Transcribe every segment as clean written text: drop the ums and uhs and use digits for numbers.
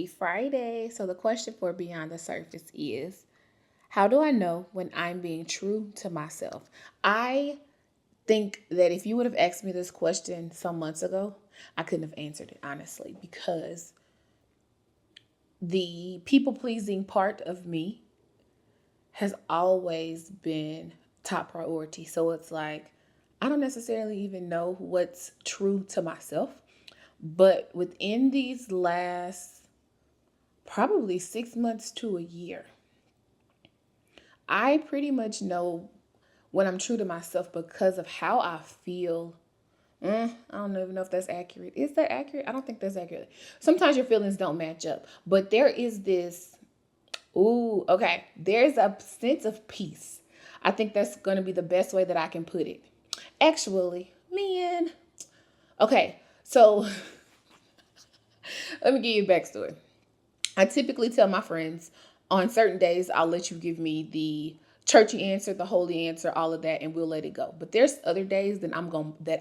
Happy Friday. So, the question for Beyond the Surface is, how do I know when I'm being true to myself? I think that if you would have asked me this question some months ago, I couldn't have answered it honestly, because the people pleasing part of me has always been top priority. So it's like, I don't necessarily even know what's true to myself. But within these last probably 6 months to a year, I pretty much know when I'm true to myself because of how I feel. I don't even know if that's accurate. Is that accurate? I don't think that's accurate. Sometimes your feelings don't match up, but there is this, ooh, okay, there's a sense of peace. I think that's going to be the best way that I can put it. Actually, man, okay, so let me give you a backstory. I typically tell my friends on certain days, I'll let you give me the churchy answer, the holy answer, all of that, and we'll let it go. But there's other days that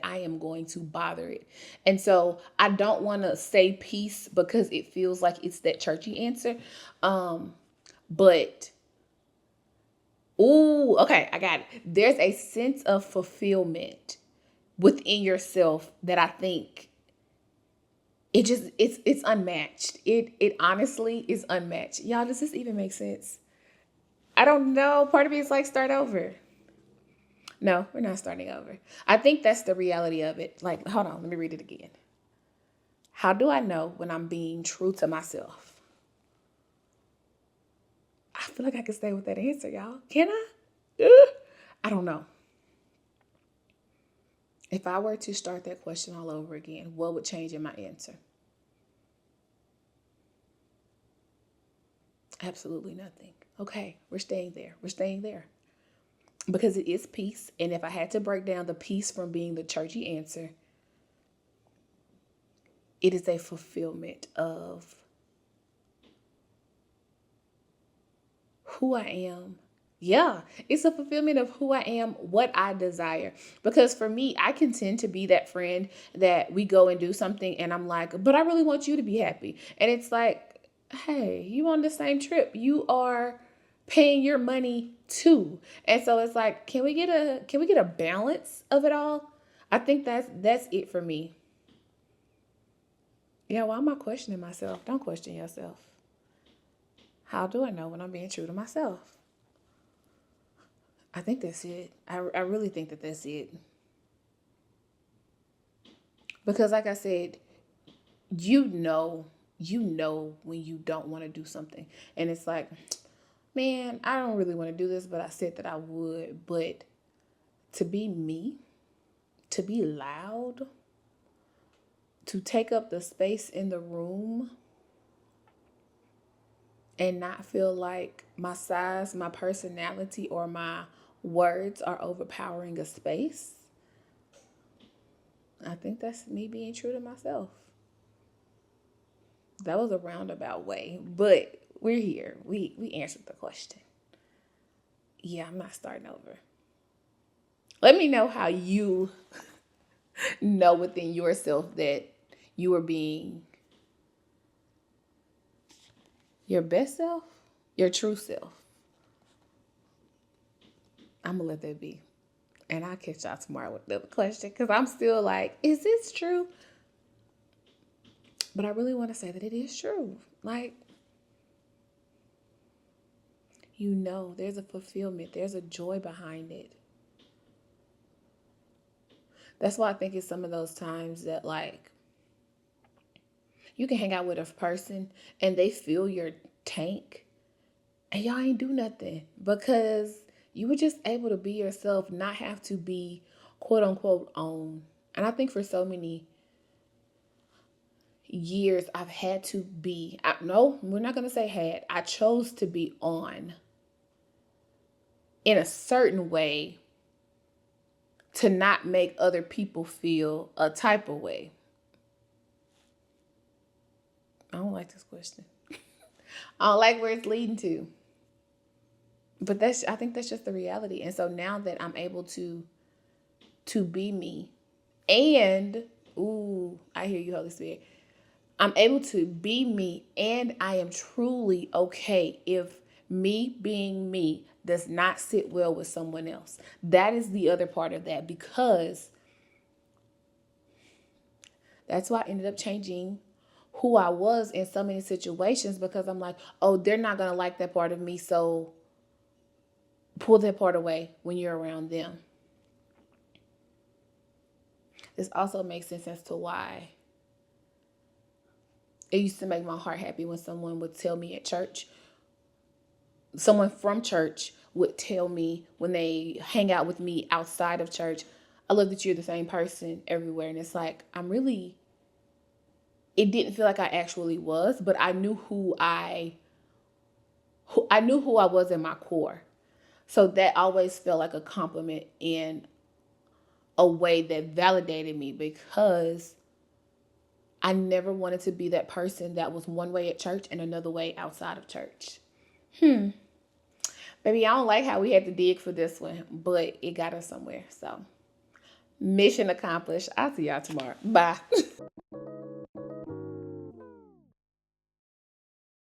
I am going to bother it. And so I don't want to say peace because it feels like it's that churchy answer. But ooh, okay, I got it. There's a sense of fulfillment within yourself that I think it's unmatched. It honestly is unmatched. Y'all, does this even make sense? I don't know. Part of me is like, start over. No, we're not starting over. I think that's the reality of it. Like, hold on, let me read it again. How do I know when I'm being true to myself? I feel like I can stay with that answer, y'all. Can I? I don't know. If I were to start that question all over again, what would change in my answer? Absolutely nothing. Okay, we're staying there. We're staying there. Because it is peace. And if I had to break down the peace from being the churchy answer, it is a fulfillment of who I am. Yeah, it's a fulfillment of who I am, what I desire. Because for me, I can tend to be that friend that we go and do something and I'm like, but I really want you to be happy. And it's like, hey, you on the same trip. You are paying your money too. And so it's like, can we get a balance of it all? I think that's it for me. Yeah, why am I questioning myself? Don't question yourself. How do I know when I'm being true to myself? I think that's it. I really think that that's it. Because like I said, you know when you don't want to do something. And it's like, man, I don't really want to do this, but I said that I would. But to be me, to be loud, to take up the space in the room and not feel like my size, my personality, or my words are overpowering a space, I think that's me being true to myself. That was a roundabout way, but we're here. We answered the question. Yeah, I'm not starting over. Let me know how you know within yourself that you are being your best self, your true self. I'm gonna let that be. And I'll catch y'all tomorrow with the question because I'm still like, is this true? But I really want to say that it is true. Like, there's a fulfillment, there's a joy behind it. That's why I think it's some of those times that, like, you can hang out with a person and they fill your tank and y'all ain't do nothing because you were just able to be yourself, not have to be quote unquote on. And I think for so many years, I've had to be, no, we're not going to say had, I chose to be on in a certain way to not make other people feel a type of way. I don't like this question. I don't like where it's leading to. But I think that's just the reality. And so now that I'm able to be me and ooh, I hear you, Holy Spirit. I'm able to be me, and I am truly okay if me being me does not sit well with someone else. That is the other part of that, because that's why I ended up changing who I was in so many situations, because I'm like, oh, they're not going to like that part of me. So pull that part away when you're around them. This also makes sense as to why it used to make my heart happy when someone would tell me at church, someone from church would tell me when they hang out with me outside of church, I love that you're the same person everywhere. And it's like, it didn't feel like I actually was, but I knew I knew who I was in my core. So that always felt like a compliment in a way that validated me, because I never wanted to be that person that was one way at church and another way outside of church. Baby, I don't like how we had to dig for this one, but it got us somewhere. So, mission accomplished. I'll see y'all tomorrow. Bye.